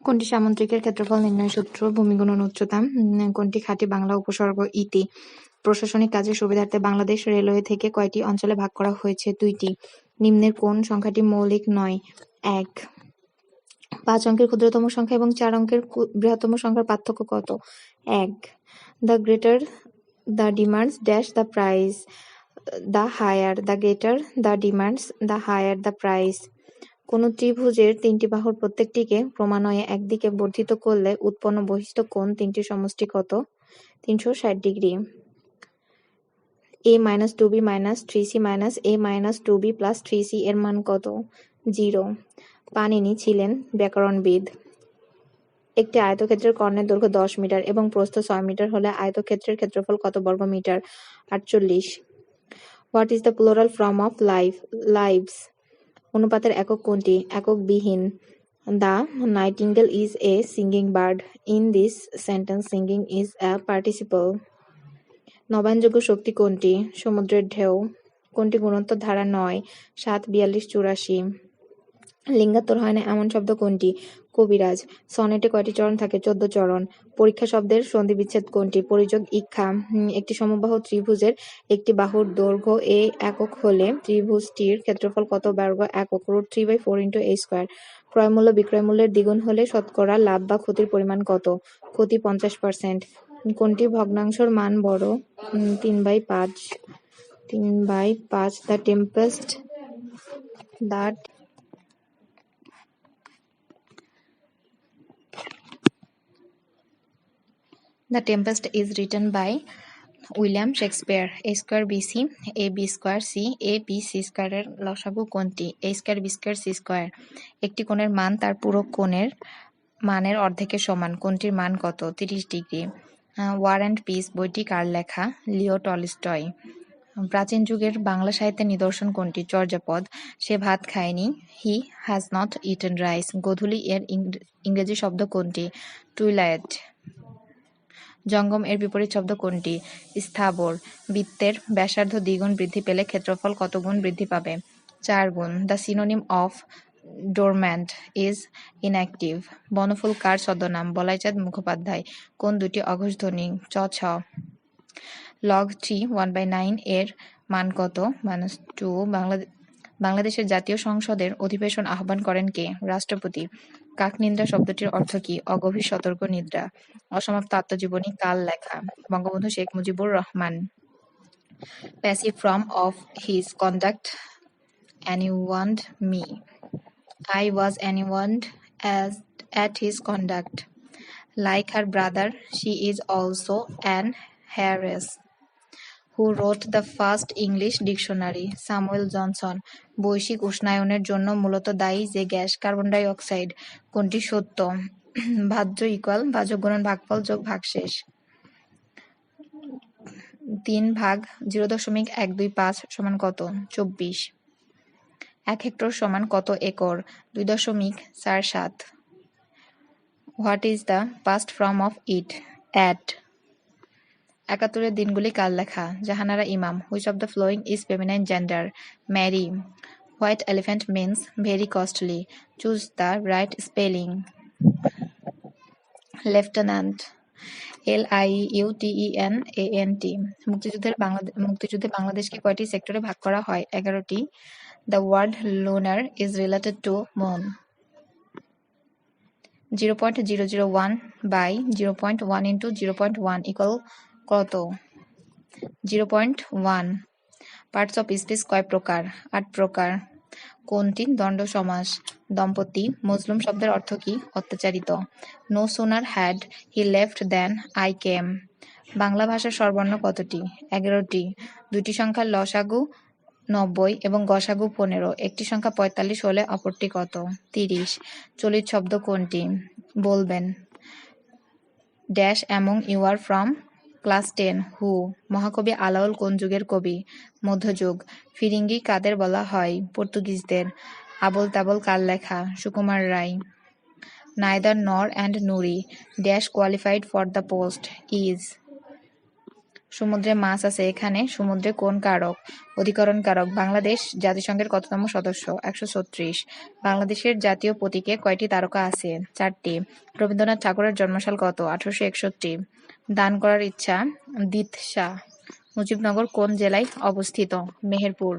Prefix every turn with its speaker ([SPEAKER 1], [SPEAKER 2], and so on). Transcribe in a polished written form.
[SPEAKER 1] কোনটি সামুদ্রিকের ক্ষেত্রফল নির্ণয় সূত্র? ভূমি গুণন উচ্চতা। কোনটি খাঁটি বাংলা উপসর্গ? ইতি। প্রশাসনিক কাজের সুবিধার্থে বাংলাদেশ রেলওয়ে থেকে কয়টি অঞ্চলে ভাগ করা হয়েছে? ২টি। নিম্নের কোন সংখ্যাটি মৌলিক নয়? ১। ৫ অঙ্কের ক্ষুদ্রতম সংখ্যা এবং ৪ অঙ্কের বৃহত্তম সংখ্যার পার্থক্য কত? ১. The greater the demands dash the price, the higher the greater the demands, the higher the price. কোন ত্রিভুজের তিনটি বাহুর প্রত্যেকটিকে ক্রমান্বয়ে একদিকে বর্ধিত করলে উৎপন্ন বহিঃস্থ কোণ তিনটির সমষ্টি কত? ৩৬০ degree. a - 2b - 3c - a - 2b + 3c এর মান কত? 0। পাণিনি ছিলেন ব্যাকরণবিদ। একটি আয়তক্ষেত্রের কর্ণের দৈর্ঘ্য ১০ মিটার এবং প্রস্থ ৬ মিটার হলে আয়তক্ষেত্রের ক্ষেত্রফল কত বর্গমিটার? ৪৮। What is the plural form of lives? অনুপাতের একক কোনটি? একক-বিহীন। The nightingale is a singing bird. In this sentence singing is a participle. নবায়নযোগ্য শক্তি কোনটি? সমুদ্রের ঢেউ। কোনটি গুণোত্তর ধারা নয়? ৭, ৪২, ৮৪। লিঙ্গাত্তর হয় না এমন শব্দ কোনটি? কবিরাজ। সনেটে কয়টি চরণ থাকে? ১৪ চরণ। পরীক্ষা শব্দের সন্ধিবিচ্ছেদ কোনটি? পরিযোগ ইক্ষা। একটি সমবাহু ত্রিভুজের একটি বাহুর দৈর্ঘ্য a একক হলে ত্রিভুজটির ক্ষেত্রফল কত বর্গ একক? √3/4 × a²। ক্রয়মূল্য বিক্রয়মূল্যের দ্বিগুণ হলে শতকরা লাভ বা ক্ষতির পরিমাণ কত? ক্ষতি ৫০%। কোনটি ভগ্নাংশের মান বড়? 3/5। 3/5। The Tempest The Tempest is written by William Shakespeare. a²bc ab²c abc² এর লসাগু কোনটি? a²b²c²। একটি কোণের মান তার পূরক কোণের মানের অর্ধেকের সমান। কোনটির মান কত? ৩০ ডিগ্রি। ওয়ার অ্যান্ড পিস বইটি কার লেখা? Leo Tolstoy. প্রাচীন যুগের বাংলা সাহিত্যের নিদর্শন কোনটি? চর্যাপদ। সে ভাত খায়নি। He has not eaten rice. গোধূলি এর ইংরেজি শব্দ কোনটি? টুইলাইট। জঙ্গম এর বিপরীত শব্দ কোনটি? স্থাবর। বৃত্তের ব্যাসার্ধ দ্বিগুণ বৃদ্ধি পেলে ক্ষেত্রফল কত গুণ বৃদ্ধি পাবে? ৪ গুণ। The synonym of dormant is inactive. Banaphool কার ছদ্মনাম? বলাইচাঁদ মুখোপাধ্যায়। কোন দুটি অঘোষ ধ্বনি? চ, ছ। লগ 3 1/9 এর মান কত? -2। বাংলাদেশের জাতীয় সংসদের অধিবেশন আহ্বান করেন কে? রাষ্ট্রপতি। কাকনিদ্রা শব্দটির অর্থ কি? অগভীর সতর্ক নিদ্রা। অসমাপ্ত আত্মজীবনী কার লেখা? Bangabandhu Sheikh Mujibur Rahman. Passive form of his conduct anyoned me. I was anyoned at his conduct. Like her brother, she is also an heiress. Who wrote the first English dictionary? Samuel Johnson. বৈশ্বিক উষ্ণায়নের জন্য মূলত দায়ী যে গ্যাস? Carbon die oxide. কোনটি সত্য? ভাজ্য equal ভাজক গুণন ভাগফল যোগ ভাগশেষ। 3/0.125 সমান কত? 24। 1 হেক্টর সমান কত acre? 2.47। What is the past form of eat? Ate. ৭১-এর দিনগুলি কার লেখা? Jahanara Imam. Which of the following is feminine gender? Mary. White elephant means very costly. Choose the right spelling. Lieutenant. LIUTENANT। মুক্তিযুদ্ধে বাংলাদেশকে কয়টি সেক্টরে ভাগ করা হয়? 11টি। The word lunar is related to moon. 0.001 by 0.1 into 0.1 equal কত? 0.1। পার্টস অফ স্পিচ কয় প্রকার? ৮ প্রকার। কোনটি দ্বন্দ্ব সমাস? দম্পতি। মজলুম শব্দের অর্থ কি? অত্যাচারিত। No sooner had he left than I came. Bangla ভাষার স্বরবর্ণ কতটি? 11টি। দুটি সংখ্যার লসাগু 90 এবং গসাগু 15। একটি সংখ্যা 45 হলে অপরটি কত? 30। চলিত শব্দ কোনটি? বলবেন। Dash among you are from? Class 10। হু। মহাকবি আলাওল কোন যুগের কবি? মধ্যযুগ। ফিরিঙ্গি কাদের বলা হয়? পর্তুগিজদের। আবোল তাবোল কার লেখা? Sukumar Ray. Neither nor and Nuri dash qualified for the post? Is. সমুদ্রে মাছ আছে এখানে, সমুদ্রে কোন কারক? অধিকরণ কারক। বাংলাদেশ জাতিসংঘের কততম সদস্য? ১৩৬। বাংলাদেশের জাতীয় প্রতীকে কয়টি তারকা আছে? ৪টি। রবীন্দ্রনাথ ঠাকুরের জন্মসাল কত? ১৮৬১। দান করার ইচ্ছা? দিতশা। মুজিবনগর কোন জেলায় অবস্থিত? মেহেরপুর।